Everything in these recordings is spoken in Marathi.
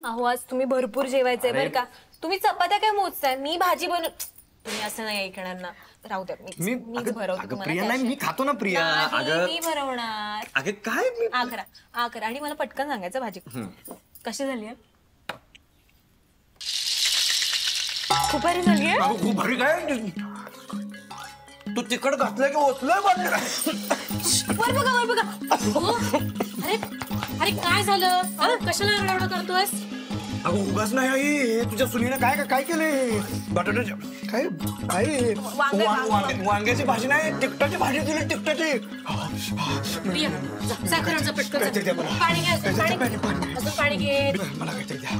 अहो आज तुम्ही भरपूर जेवायचंय बरं का. तुम्ही चपात्या काय मोजताय, मी भाजी बनव. तुम्ही असं नाही ऐकणार ना. राहू द्या मीच भरवते तुम्हाला. मी खातो ना प्रिया. मी भरवणार. अगं काय मी आकरा आणि मला पटकन सांगायचं भाजी कशी झाली आहे. खूप भारी झाली आहे. खूप भारी काय तू तिखट घातलंय की ओतलंय वर बघा. अरे काय झालं, कशाला रडरड करतोयस. अगं उगाच नाही आई, तुझ्या सुनीने काय केलंय. बटाट्याच्या काय वांग्याची भाजी नाही, तिखटाची भाजी दिली. तिखटाची पाणी घे. मला काहीतरी द्या.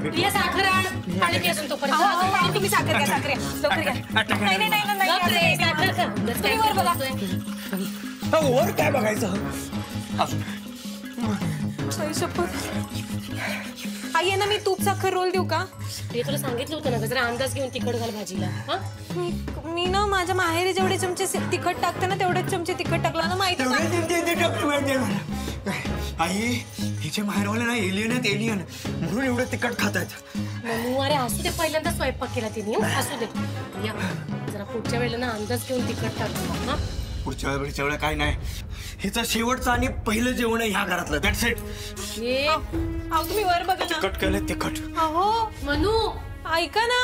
प्रिया साखर आण, पाणी घे अजून तोपर्यंत. तुम्ही साखर घ्या. नाही वर बघा. वर काय बघायचं. आई ना मी तूप साखर रोल देऊ का. ते तुला सांगितलं होतं ना, जरा अंदाज घेऊन तिखट घाल भाजीला. मी ना माझ्या माहेरी जेवढे चमचे तिखट टाकते ना तेवढेच चमचे तिखट टाकला ना माहिती. आई हिचे माहेरवाले ना एलियन आहेत, एलियन म्हणून एवढं तिखट खातायत. अरे असू दे, पहिल्यांदा स्वयंपाक केला तिने. असू दे जरा पुढच्या वेळेला ना अंदाज घेऊन तिखट टाकतो. पुढच्या वेळेला काय नाही. हिचं शेवटचं आणि पहिलं जेवण आहे ह्या घरातलं. That's it. तुम्ही वर बघा. तिखट केलं तिखट. अहो मनू ऐका ना.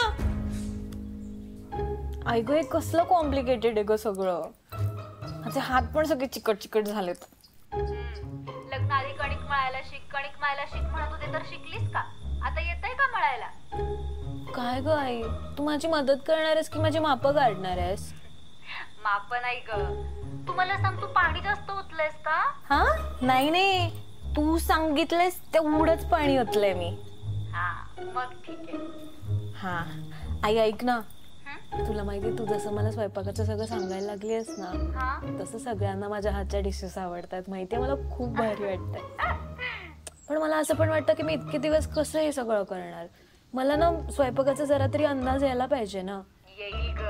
ऐक हे कसलं कॉम्प्लिकेटेड आहे ग सगळं. माझे हात पण सगळे चिकट झालेत. लग्नाआधी कणिक मळायला शिक म्हणत होते तर शिकलीस का. आता येतंय का मळायला. काय ग आई, तू माझी मदत करणार आहेस की माझी माप काढणार आहेस. माप नाही ग, तू मला सांग, तू पाणी जास्त ओतलंयस का. हा नाही, तू सांगितलंयस तेवढंच पाणी ओतलंय मी. हा मग ठीक आहे. हा आई ऐक ना, तुला माहिती तू जसं मला स्वयंपाकाचं सगळं सांगायला लागलीस ना तसं सगळ्यांना माझ्या हातच्या डिशेस आवडतात. माहितीये मला खूप भारी वाटतंय. पण मला असं पण वाटतं की मी इतके दिवस कसं हे सगळं करणार. मला ना स्वयंपाकाचा जरा तरी अंदाज यायला पाहिजे ना. येईल ग,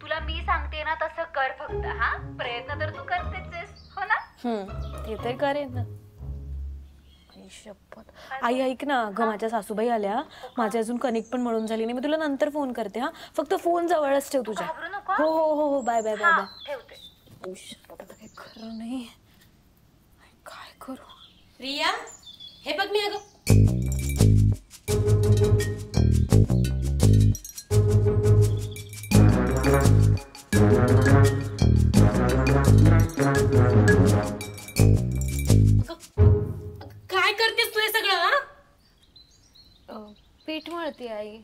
तुला मी सांगते ना तसं कर फक्त. हा प्रयत्न तर तू करतेच हो ना. ते तर करेन ना. शपथ. आई ऐक ना, अगं माझ्या सासूबाई आल्या, माझी अजून कणिक पण मळून झाली नाही. मी तुला नंतर फोन करते. हा फक्त फोन जवळच ठेव तुझ्या. हो बाय ठेवते. शपथ आता काही खरं नाही. काय करू. प्रिया हे बघ मी. अगं काय करतेस तू हे सगळं. पीठ मळते आई.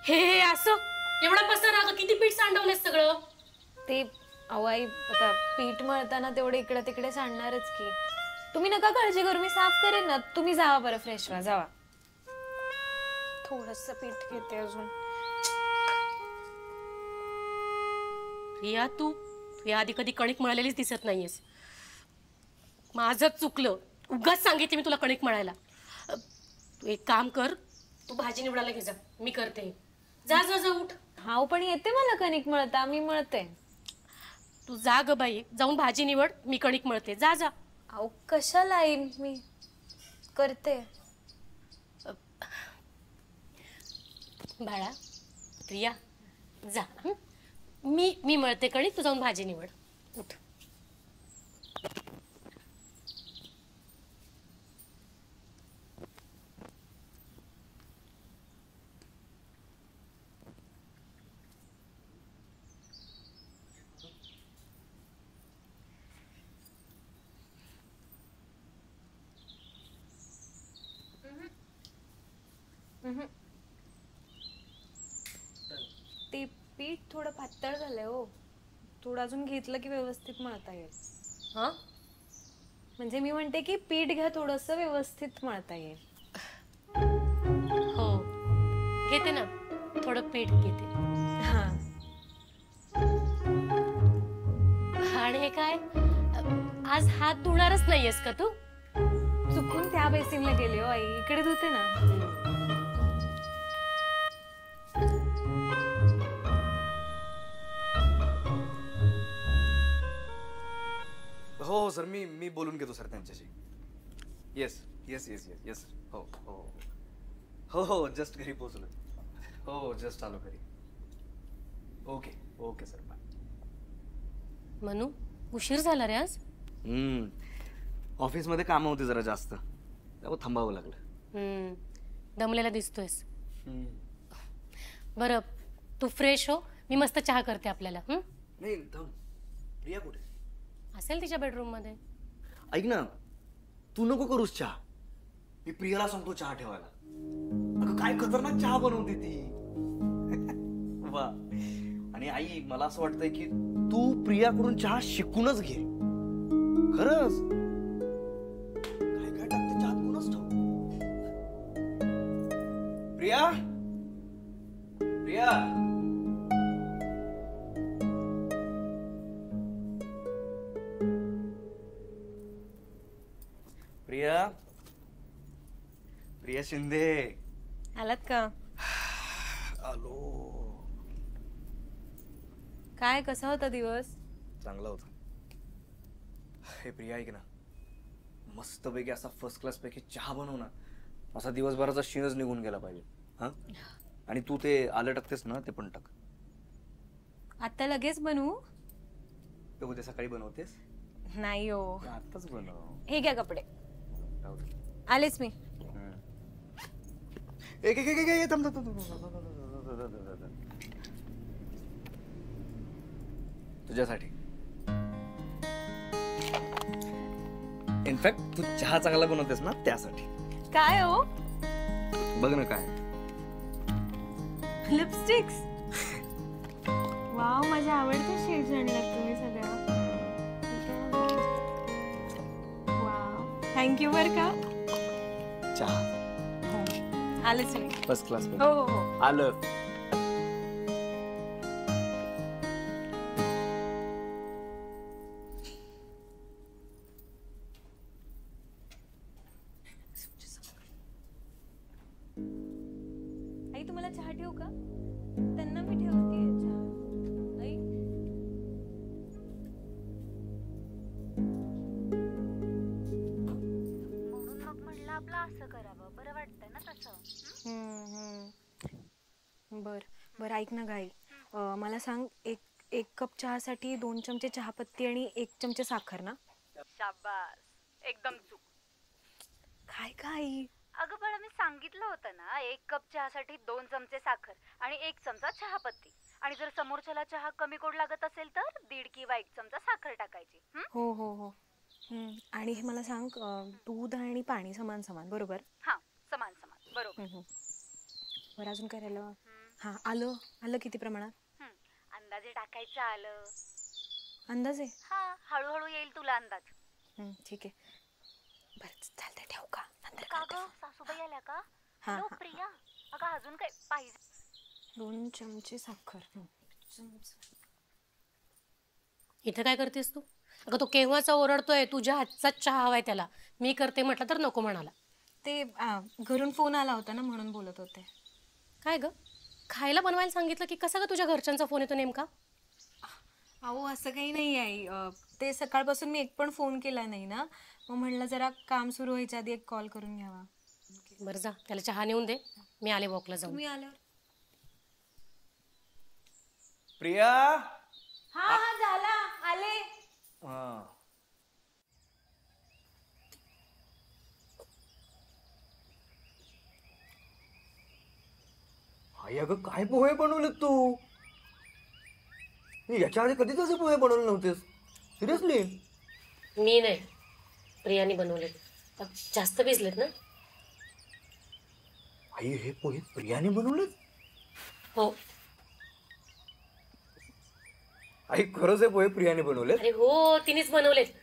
हे असं एवढा पसारा. अगं किती पीठ सांडवलंस सगळं. ते आई आता पीठ मळताना तेवढे इकडे तिकडे सांडणारच की. तुम्ही नका काळजी करू, मी साफ करेन ना. तुम्ही जावा बरं, फ्रेश व्हा, जावा. थोडंसं पीठ घेते अजून. प्रिया तू या आधी कधी कणिक मळलेलीच दिसत नाहीयेस. माझं चुकलं, उगाच सांगितले मी तुला कणिक मळायला. तू एक काम कर, तू भाजी निवडायला घे जा, मी करते. जा जा जा उठ. हाव पण येते मला कणिक मळता, मी मळते. तू जा ग बाई, जाऊन भाजी निवड, मी कणिक मळते. जा जा. अहो कशाला येईन, मी करते. बाळा प्रिया जा. मी मळते कणिक, तू जाऊन भाजी निवड. उठ. ते पीठ थोडं पातळ झालंय हो. थोडं अजून घेतलं की व्यवस्थित मळता येईल. हा म्हणजे मी म्हणते की पीठ घ्या, थोडंसं व्यवस्थित मळता येईल. हो घेते ना, थोडं पीठ घेते. हा आणि हे काय, आज हात धुणारच नाहीयेस का तू. चुकून त्या बेसिनला गेले हो आई, इकडे धुते ना. हो सर, मी बोलून घेतो सर त्यांच्याशी. Yes yes yes yes yes हो हो हो हो जस्ट घरी पोहोचलो. हो जस्ट आलो घरी. Okay okay sir bye. Manu उशीर झाला रे आज. ऑफिसमध्ये कामं होती जरा जास्त त्यामुळे थांबावं लागलं. दमलेला दिसतोयस. बरं तू फ्रेश हो, मी मस्त चहा करते आपल्याला. नाही थांब. प्रिया कुठे? असेल तिच्या बेडरूम मध्ये. ऐक ना, तू नको करूस चहा. मी प्रियाला सांगतो चहा ठेवायला. अगं काय खतरनाक चहा बनवते ती. वा. आणि आई मला असं वाटतंय की तू प्रियाकडून चहा शिकूनच घे. खरंच काय काय टाकते चहात कोणच ठाऊक. प्रिया प्रिया प्रिया प्रिया शिंदे. आलात का? आलो. काय कसा होता दिवस? चांगला होता. हे प्रिया ऐक ना, मस्तपैकी असा फर्स्ट क्लास पैकी चहा बनव ना, असा दिवसभराचा शीणच निघून गेला पाहिजे. हा आणि तू ते आलं टाकतेस ना ते पण टाक. आता लगेच बनवू? ते उद्या सकाळी बनवतेस? नाही हो, आताच बनव. हे घ्या कपडे. राहू दे. आलेच मी. एक एक एक एक थांब थांब थांब. तुझ्यासाठी. इनफॅक्ट तू चहा चांगला बनवतेस ना त्यासाठी. काय हो? बघ ना काय. लिपस्टिक्स. वाव, माझ्या आवडत्या शेड्स आणल्यात तुम्ही सगळ्या. वाव, थँक्यू बर का. चहा आलेच मी. First class. हो हो हो. आलं. आई तुम्हाला चहा ठेवू का? त्यांना मी ठेवते चहा. आई म्हणून मग म्हणलं आपलं असं करावं, बरं वाटतंय ना तसं. बर बर ऐक ना गाई, मला सांग, एक कप चहासाठी 2 चमचे चहापत्ती आणि 1 चमचे साखर ना? शाबास, एकदम चूक. काय काय? अगं बाळा, मी सांगितलं होतं ना, 1 कप चहासाठी 2 चमचे साखर आणि 1 चमचा चहापत्ती. आणि जर समोरच्याला चहा कमी गोड लागत असेल तर 1.5 किंवा 1 चमचा साखर टाकायची. हो हो हो. आणि हे मला सांग, दूध आणि पाणी समान समान बरोबर? हा, समान समान बरोबर. बरं, अजून काय राहिलं? हा, आलं. आलं किती प्रमाणात? अंदाजे टाकायचं आलं. अंदाजे? हा, हळूहळू येईल तुला अंदाज. ठीक आहे. बरं चालतंय, ठेवू का? नंतर का करते ग, phone. सासूबाई आल्या का? हा, हॅलो हा. प्रिया, अगं अजून काय पाहिजे? 2 चमचे साखर. इथं काय करतेस तू? अगं तो केव्हाचा ओरडतोय, तुझ्या हातचाच चहा हवाय त्याला. मी करते म्हटलं तर नको म्हणाला. ते घरून फोन आला होता ना, म्हणून बोलत होते. काय ग, खायला बनवायला सांगितलं की कसा ग तुझ्या घरच्यांचा फोन येतो नेमका? अहो असं काही नाही आहे. ते सकाळपासून मी एक पण फोन केला नाही ना, मग म्हणलं जरा काम सुरू व्हायच्या आधी एक कॉल करून घ्यावा. बरं जा, त्याला चहा नेऊन दे, मी आले वॉकला जाऊन. तुम्ही आल्यावर. प्रिया. हा हा, झाला, आले. आई अगं काय पोहे बनवलेत तू? याच्या आधी कधीच असे पोहे बनवले नव्हतेस. सिरियसली? मी नाही, प्रियाने बनवले. जास्त भिजलेत ना? आई हे पोहे प्रियाने बनवलेत? हो. आई खरंच हे पोहे प्रियाने बनवलेत? अरे हो, तिनेच बनवलेत.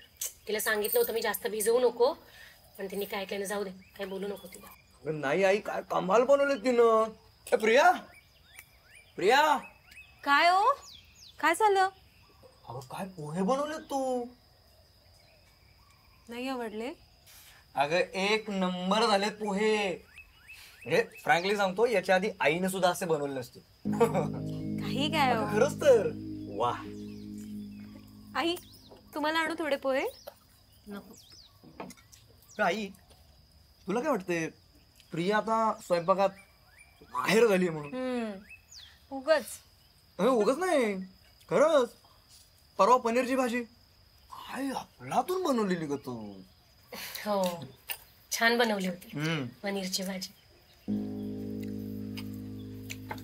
तिला सांगितलं होतं मी जास्त भिजवू नको, पण तिने काय केलं, जाऊ दे, काय बोलू नको तिला. अगं नाही आई, काय कमाल बनवलेत तिनं. प्रिया प्रिया. काय हो, काय झालं? अगं काय पोहे बनवलेत तू? नाही आवडले? अगं 1 नंबर झालेत पोहे. म्हणजे फ्रँकली सांगतो, याच्या आधी आईने सुद्धा असे बनवले नसते. काही काय हो. खरंच तर. वा. आई, तुम्हाला आणू थोडे पोहे? नको. आई तुला काय वाटतंय प्रिया आता स्वयंपाकात बाहेर झाली म्हणून? उगच उगाच नाही, खरंच. परवा पनीरची भाजी काय आपलातून बनवलेली का तू? हो, छान बनवली होती पनीरची भाजी.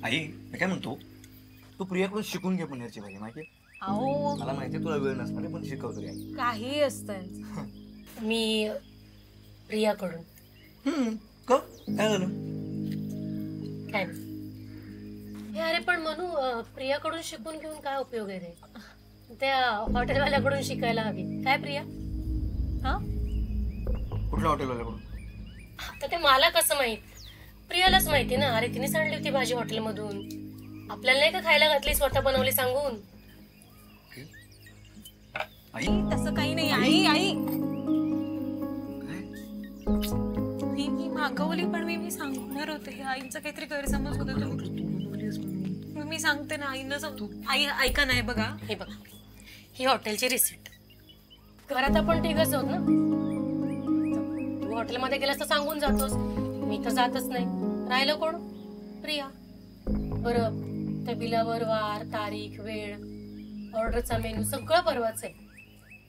आई मी काय म्हणतो, तू प्रियाकडून शिकून घे पनीरची भाजी. माहिती अहो मला माहिती तुला वेळ नसणार आहे, पण शिकवतो आई. काही असतंय. मी प्रियाकडून. काय झालं? काय नाही. हे अरे पण म्हणू, प्रियाकडून शिकून घेऊन काय उपयोग आहे रे? त्या हॉटेलवाल्याकडून शिकायला हवी. काय प्रिया? हा कुठल्या हॉटेलवाल्याकडून? तर ते मला कसं माहित? प्रियालाच माहिती ना. अरे तिने सांडली होती भाजी हॉटेलमधून. आपल्याला नाही का खायला घातली, स्वतः बनवली सांगून? आई तसं काही नाही. आई आई मी मागवली, पण मी सांगणार होते. हे आईचा काहीतरी गैरसमज होता. मी सांगते ना आईनं समजू. आई ऐका नाही. बघा हे बघा, ही हॉटेलची रिसिप्ट. घरात आपण तिघच आहोत ना. तू हॉटेलमध्ये गेलास तर सांगून जातोस, मी तर जातच नाही. राहिलं कोण? प्रिया. बरं, त्या बिलावर वार, तारीख, वेळ, ऑर्डरचा मेनू सगळं परवाच आहे.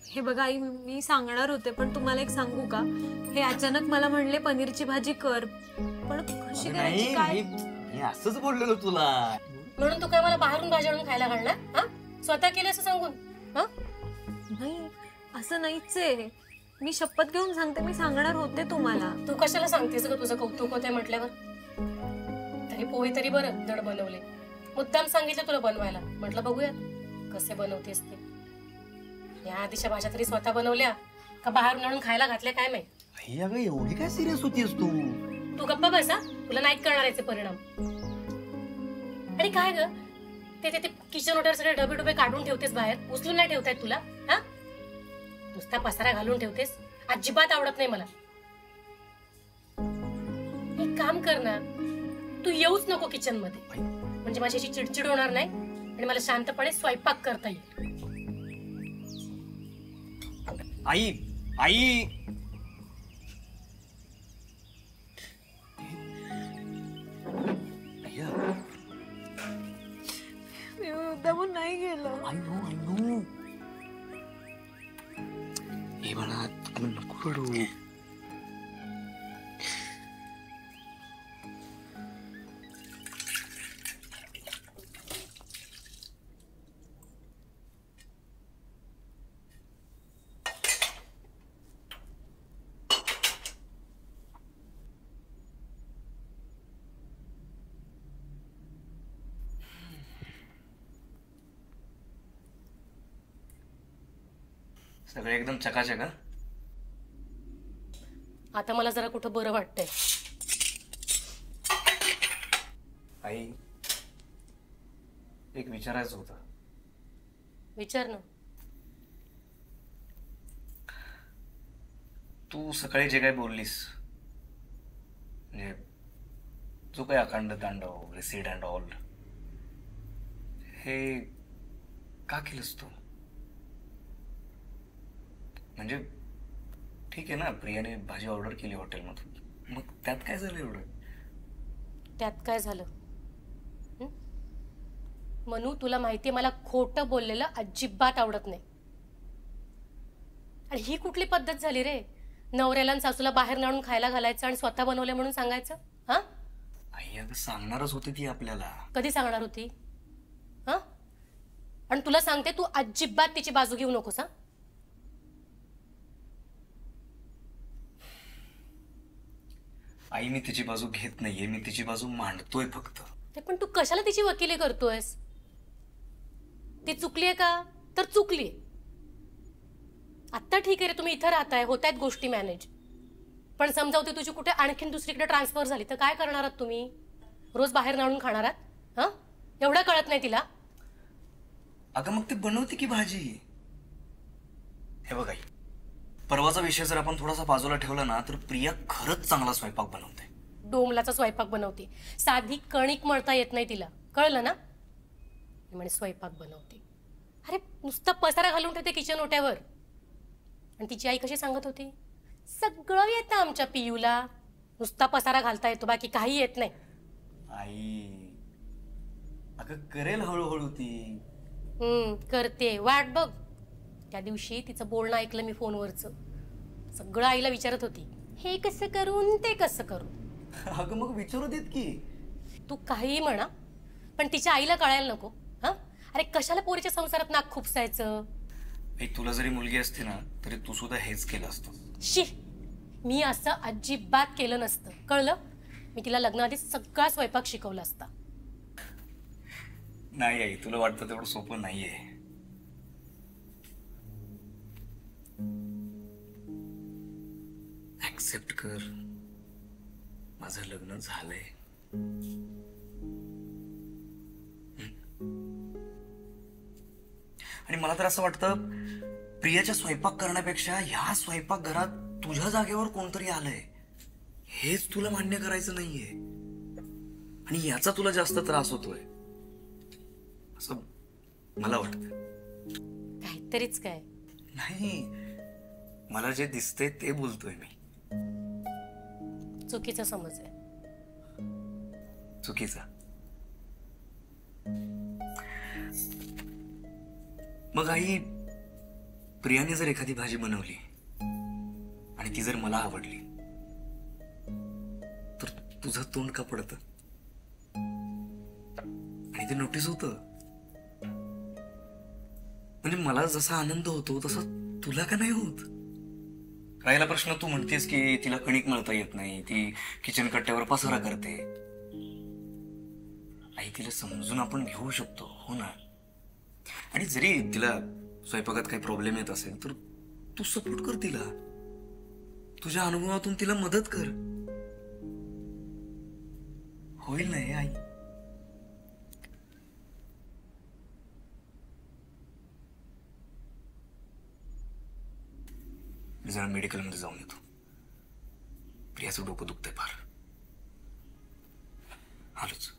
हे बघा आई, मी सांगणार होते, पण तुम्हाला एक सांगू का? हे अचानक मला म्हणले पनीरची भाजी कर, पण कशी करायची काय? मी असंच बोललेलो तुला. म्हणून तू काय मला बाहेरून भाजी आणून खायला घालणार? हा, स्वतः केलं असं सांगून? हा, नाही असं नाहीच आहे. मी शपथ घेऊन सांगते, मी सांगणार होते तुम्हाला. तू कशाला सांगतेस ग? तुझं कौतुक होतंय म्हटल्यावर. तरी पोहे तरी बरं धड बनवले. मुद्दाम सांगितलं तुला बनवायला. म्हटलं बघूया कसे बनवतेस ते. या आधीच्या भाज्या तरी स्वतः बनवल्या का बाहेरून आणून खायला घातल्या काय माहित? आई अगं एवढी काय सिरियस होतीस तू? तू गप्पा बसा, तुला नाहीत करणार याचे परिणाम. आणि काय ग, ते किचन ओट्यावर सगळे डबे डबे काढून ठेवतेस बाहेर, उचलून नाही ठेवतायत तुला? हा, नुसता पसारा घालून ठेवतेस. अजिबात आवडत नाही मला. एक काम कर ना, तू येऊच नको किचन मध्ये, म्हणजे माझी अशी चिडचिड होणार नाही आणि मला शांतपणे स्वयंपाक करता येईल. आई आई मी मुद्दामून नाही गेलं. आय नो हे म्हणा, नको रडू. सगळं एकदम चकाचक. हा, आता मला जरा कुठं बरं वाटतंय. आई एक विचारायचं होतं. विचार ना. तू सकाळी जे काय बोललीस, म्हणजे जो काही अखंड तांडव, रिसीड अँड ऑल, हे का केलंस तू? म्हणजे ठीक आहे ना, प्रियाने भाजी ऑर्डर केली हॉटेलमधून, मग त्यात काय झालं एवढं? त्यात काय झालं? मनू, तुला माहितीये मला खोटं बोललेलं अजिबात आवडत नाही. आणि ही कुठली पद्धत झाली रे? नवऱ्याला आणि सासूला बाहेर नाडून खायला घालायचं आणि स्वतः बनवले म्हणून सांगायचं? हा, आई अगं सांगणारच होती ती आपल्याला. कधी सांगणार होती? हा, आणि तुला सांगते, तू अजिबात तिची बाजू घेऊ नकोस. हा, आई मी तिची बाजू घेत नाहीये, मी तिची बाजू मांडतोय फक्त. ते पण तू कशाला तिची वकिली करतोयस? ती चुकलीये का? तर चुकलीये. आत्ता ठीक आहे रे, तुम्ही इथं राहताय, होत आहेत गोष्टी मॅनेज, पण समजावते तुझी कुठे आणखीन दुसरीकडे ट्रान्सफर झाली तर काय करणार आहात तुम्ही? रोज बाहेर नाडून खाणार आहात? हा, एवढं कळत नाही तिला? अगं मग ती बनवते की भाजी. हे बघ आई, परवाचा विषय जर आपण थोडासा बाजूला ठेवला ना, तर प्रिया खरंच चांगला स्वयंपाक बनवते. डोमलाचा स्वयंपाक बनवते. साधी कणिक मळता येत नाही तिला, कळलं ना? म्हणे स्वयंपाक बनवते. अरे नुसता पसारा घालून ठेवते किचन ओट्यावर. आणि तिची आई कशी सांगत होती, सगळं येतं आमच्या पियूला. नुसता पसारा घालता येतो, बाकी काही येत नाही. आई अगं करेल हळूहळू ती. करते, वाट बघ. त्या दिवशी तिचं बोलणं ऐकलं मी फोनवरचं. सगळं आईला विचारत होती, हे कसं करून ते कसं करू. अगं मग विचारू देत की. तू काहीही म्हणा, पण तिच्या आईला कळायला नको. हा, अरे कशाला पोरीच्या संसारात नाक खुपसायचं. तुला जरी मुलगी असती ना तरी तू सुद्धा हेच केलं असतं. शी, मी असं अजिबात केलं नसतं, कळलं. मी तिला लग्नाआधी सगळा स्वयंपाक शिकवला असता. नाही आई, तुला वाटतं तेवढं सोपं नाहीये. ऍक्सेप्ट कर, माझं लग्न झालंय. आणि मला तर असं वाटतं, प्रियाच्या स्वयंपाक करण्यापेक्षा ह्या स्वयंपाकघरात तुझ्या जागेवर कोणतरी आलंय हेच तुला मान्य करायचं नाहीये. आणि याचा तुला जास्त त्रास होतोय असं मला वाटतं. काहीतरीच काय. नाही, मला जे दिसतंय ते बोलतोय मी. चुकीचा समज आहे. चुकीचा. मग आई, प्रियाने जर एखादी भाजी बनवली आणि ती जर मला आवडली तर तुझं तोंड का पडतं? आणि ते नोटीस होतं. म्हणजे मला जसा आनंद होतो तसा तुला का नाही होत? राहिला प्रश्न, तू म्हणतेस की तिला कणिक मळता येत नाही, ती किचन कट्ट्यावर पसारा करते. आई, तिला समजून आपण घेऊ शकतो, हो ना. आणि जरी तिला स्वयंपाकात काही प्रॉब्लेम येत असेल तर तू सपोर्ट कर तिला. तुझ्या अनुभवातून तिला मदत कर. होईल ना हे आई? मी जरा मेडिकलमध्ये जाऊन येतो. प्रियाचं डोकं दुखतंय फार. आलोच.